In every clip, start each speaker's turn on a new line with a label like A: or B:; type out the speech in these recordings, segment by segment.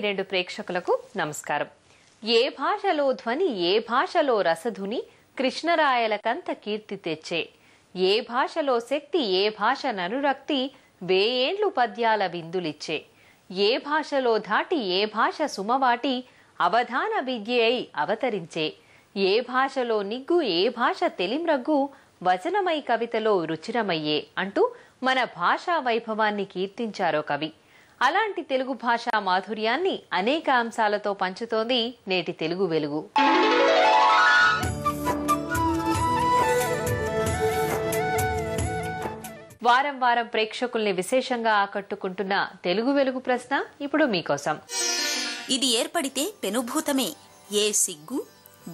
A: 102 ప్రేక్షకులకు నమస్కారం. ఏ భాషలో ధ్వని ఏ భాషలో రసధుని కృష్ణరాయలకంత కీర్తి తెచ్చే, ఏ భాషలో శక్తి ఏ భాష ననురక్తి వేయేండ్లు పద్యాల విందులిచ్చే, ఏ భాషలో ధాటి ఏ భాష సుమవాటి అవధాన విద్య అయి అవతరించే, ఏ భాషలో నిగ్గు ఏ భాష తెలిమ్రగ్గు వచనమై కవితలో రుచిరమయ్యే అంటూ మన భాషా వైభవాన్ని కీర్తించారో కవి. అలాంటి తెలుగు భాషా మాధుర్యాన్ని అనేక అంశాలతో పంచుతోంది నేటి తెలుగు వెలుగు. వారం వారం ప్రేక్షకుల్ని విశేషంగా ఆకట్టుకుంటున్న తెలుగు వెలుగు ప్రశ్న ఇప్పుడు మీకోసం.
B: ఇది ఏర్పడితే పెనుభూతమే. ఏ సిగ్గు,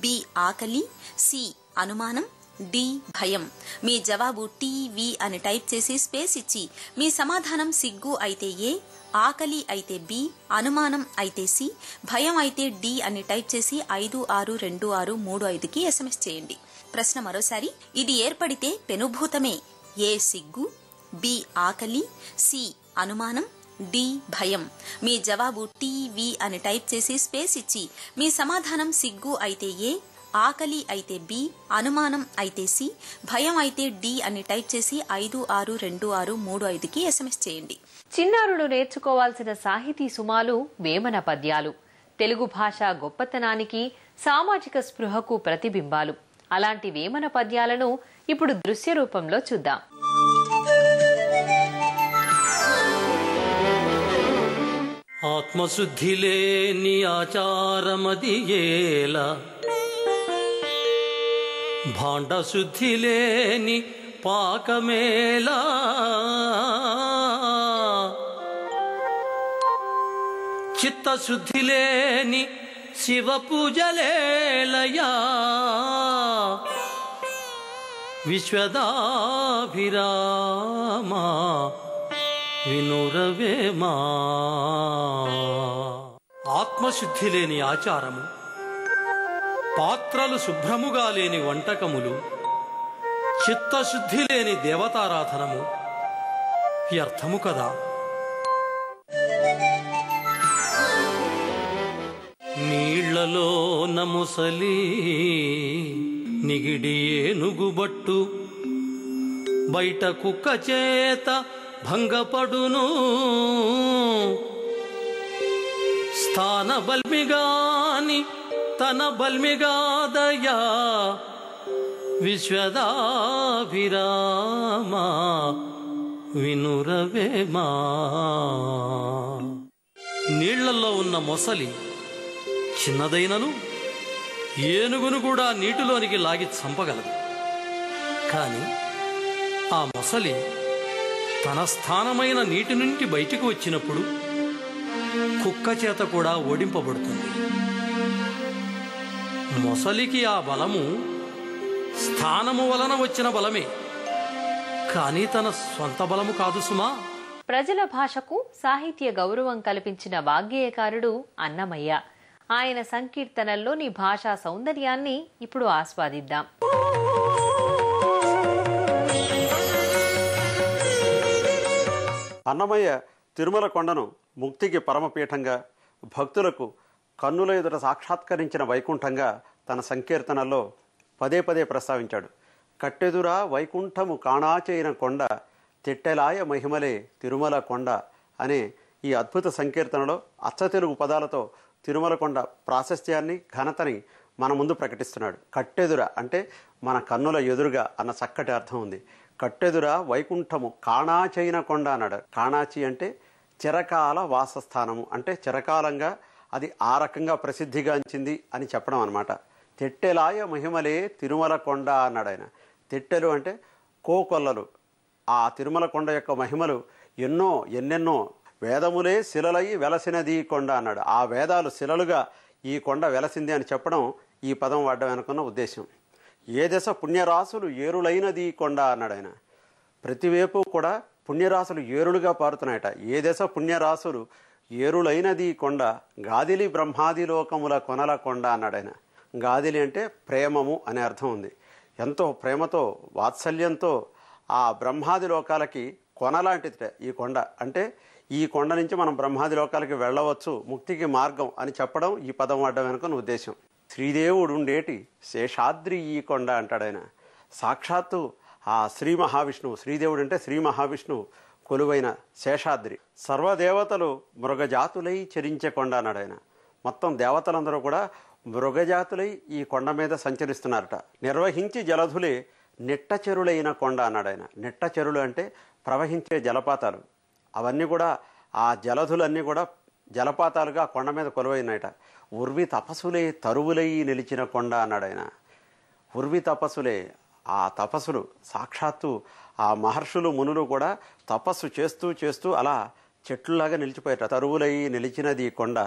B: బి ఆకలి, సి అనుమానం, డి భయం. మీ జవాబు టీవీ అని టైప్ చేసి స్పేస్ ఇచ్చి మీ సమాధానం సిగ్గు అయితే ఏ, ఆకలి అయితే బి, అనుమానం అయితే సి, భయం అయితే డి అని టైప్ చేసి 562635కి SMS చేయండి. ప్రశ్న మరోసారి. ఇది ఏర్పడితే పెనుభూతమే. ఏ సిగ్గు, బి ఆకలి, సి అనుమానం, డి భయం. మీ జవాబు టీవీ అని టైప్ చేసి స్పేస్ ఇచ్చి మీ సమాధానం సిగ్గు అయితే ఏ, ఆకలి అయితే బి, అనుమానం అయితే సి, భయం అయితే డి అని టైప్ చేసి 562635కి SMS చేయండి.
A: చిన్నారులు నేర్చుకోవాల్సిన సాహితీ సుమాలు వేమన పద్యాలు. తెలుగు భాష గొప్పతనానికి సామాజిక స్పృహకు ప్రతిబింబాలు. అలాంటి వేమన పద్యాలను ఇప్పుడు దృశ్య రూపంలో చూద్దాం.
C: ఆత్మశుద్ధి లేని ఆచారమది ఏల, భాండశుద్ధి లేని పాకమేలా, చిత్తశుద్ధి లేని శివ పూజలేలయా, విశ్వదాభిరామా వినురవేమా. ఆత్మశుద్ధి లేని ఆచారము, పాత్రలు శుభ్రముగా లేని వంటకములు, చిత్తశుద్ధి లేని దేవతారాధనము వ్యర్థము కదా. నీళ్లలో నముసలి నిగిడి ఏనుగుబట్టు, బయట కుక్క చేత భంగపడును, స్థాన బల్మిగాని తన బల్మిగాదయా, విశ్వదాభిరామా వినురవేమా. నీళ్లలో ఉన్న మొసలి చిన్నదైనను ఏనుగును కూడా నీటిలోనికి లాగి చంపగలదు. కాని ఆ మొసలి తన స్థానమైన నీటి నుండి బయటికి వచ్చినప్పుడు కుక్క చేత కూడా ఓడింపబడుతుంది. మొసలికి ఆ బలము స్థానము వలన వచ్చిన బలమే, కానీ తన స్వంత బలము కాదు సుమా.
A: ప్రజల భాషకు సాహిత్య గౌరవం కల్పించిన వాగ్గేయకారుడు అన్నమయ్య. ఆయన సంకీర్తనల్లోని భాషా సౌందర్యాన్ని ఇప్పుడు ఆస్వాదిద్దాం.
D: అన్నమయ్య తిరుమల కొండను ముక్తికి పరమపీఠంగా, భక్తులకు కన్నుల ఎదుట సాక్షాత్కరించిన వైకుంఠంగా తన సంకీర్తనల్లో పదే పదే ప్రస్తావించాడు. కట్టెదురా వైకుంఠము కాణాచేయిన కొండ, తెట్టెలాయ మహిమలే తిరుమల కొండ అనే ఈ అద్భుత సంకీర్తనలో అచ్చతెలుగు పదాలతో తిరుమల కొండ ప్రాశస్త్యాన్ని, ఘనతని మన ముందు ప్రకటిస్తున్నాడు. కట్టెదుర అంటే మన కన్నుల ఎదురుగా అన్న చక్కటి అర్థం ఉంది. కట్టెదుర వైకుంఠము కాణాచేయిన కొండ అన్నాడు. కాణాచి అంటే చిరకాల వాసస్థానము, అంటే చిరకాలంగా అది ఆ రకంగా ప్రసిద్ధిగాంచింది అని చెప్పడం అనమాట. తెట్టెలాయ మహిమలే తిరుమల కొండ అన్నాడు ఆయన. తెట్టెలు అంటే కోకొల్లలు. ఆ తిరుమల కొండ యొక్క మహిమలు ఎన్నెన్నో. వేదములే శిలలై వెలసినది కొండ అన్నాడు. ఆ వేదాలు శిలలుగా ఈ కొండ వెలసింది అని చెప్పడం ఈ పదం వాడడం అనుకున్న ఉద్దేశం. ఏ దశ పుణ్యరాశులు ఏరులైనది కొండ అన్నాడు ఆయన. ప్రతివేపు కూడా పుణ్యరాశులు ఏరులుగా పారుతున్నాయట. ఏ దశ పుణ్యరాశులు ఏరులైనది కొండ, గాదిలి బ్రహ్మాది లోకముల కొనల కొండ అన్నాడు ఆయన. గాదిలి అంటే ప్రేమము అనే అర్థం ఉంది. ఎంతో ప్రేమతో వాత్సల్యంతో ఆ బ్రహ్మాది లోకాలకి కొనలాంటిది ఈ కొండ. అంటే ఈ కొండ నుంచి మనం బ్రహ్మాది లోకాలకి వెళ్ళవచ్చు, ముక్తికి మార్గం అని చెప్పడం ఈ పదం వాడడం వెనుక ఉద్దేశం. శ్రీదేవుడు ఉండేటి శేషాద్రి ఈ కొండ అంటాడు ఆయన. సాక్షాత్తు ఆ శ్రీ మహావిష్ణువు, శ్రీదేవుడు అంటే శ్రీ మహావిష్ణువు కొలువైన శేషాద్రి. సర్వదేవతలు మృగజాతులై చరించే కొండ అన్నాడు ఆయన. మొత్తం దేవతలందరూ కూడా మృగజాతులై ఈ కొండ మీద సంచరిస్తున్నారట. నిర్వహించి జలధులే నిట్టచెరులైన కొండ అన్నాడు ఆయన. నిట్టచెరులు అంటే ప్రవహించే జలపాతాలు. అవన్నీ కూడా ఆ జలధులన్నీ కూడా జలపాతాలుగా కొండ మీద కొలువైనాయట. ఉర్వి తపస్సులే తరువులై నిలిచిన కొండ అన్నాడు ఆయన. ఉర్వి తపస్సులే, ఆ తపస్సులు సాక్షాత్తు ఆ మహర్షులు మునులు కూడా తపస్సు చేస్తూ చేస్తూ అలా చెట్లులాగా నిలిచిపోయాట. తరువులై నిలిచినది ఈ కొండ,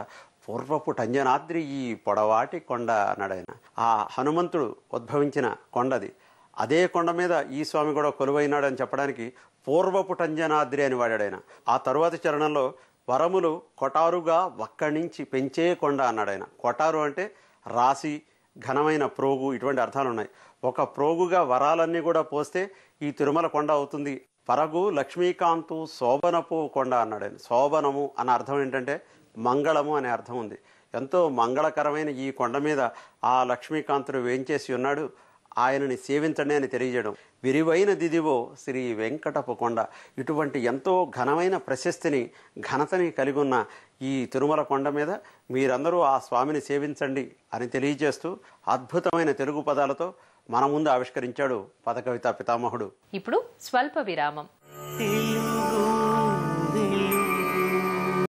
D: పూర్వపు టంజనాద్రి ఈ పొడవాటి కొండ అన్నాడు ఆయన. ఆ హనుమంతుడు ఉద్భవించిన కొండది. అదే కొండ మీద ఈ స్వామి కూడా కొలువైనాడు అని చెప్పడానికి పూర్వపు టంజనాద్రి అని వాడాడు ఆయన. ఆ తరువాతి చరణంలో వరములు కొటారుగా వక్కడించి పెంచే కొండ అన్నాడు ఆయన. కొటారు అంటే రాశి, ఘనమైన ప్రోగు, ఇటువంటి అర్థాలు ఉన్నాయి. ఒక ప్రోగుగా వరాలన్నీ కూడా పోస్తే ఈ తిరుమల కొండ అవుతుంది. పరగు లక్ష్మీకాంతు శోభనపు కొండ అన్నాడు ఆయన. శోభనము అన్న అర్థం ఏంటంటే మంగళము అనే అర్థం ఉంది. ఎంతో మంగళకరమైన ఈ కొండ మీద ఆ లక్ష్మీకాంతుడు వేంచేసి ఉన్నాడు, ఆయనని సేవించండి అని తెలియజేయడం. విరివైన దిదివో శ్రీ వెంకటపు కొండ. ఇటువంటి ఎంతో ఘనమైన ప్రశస్తిని, ఘనతని కలిగి ఉన్న ఈ తిరుమల కొండ మీద మీరందరూ ఆ స్వామిని సేవించండి అని తెలియజేస్తూ అద్భుతమైన తెలుగు పదాలతో మన ముందు ఆవిష్కరించాడు పదకవితా పితామహుడు.
A: ఇప్పుడు స్వల్ప విరామం.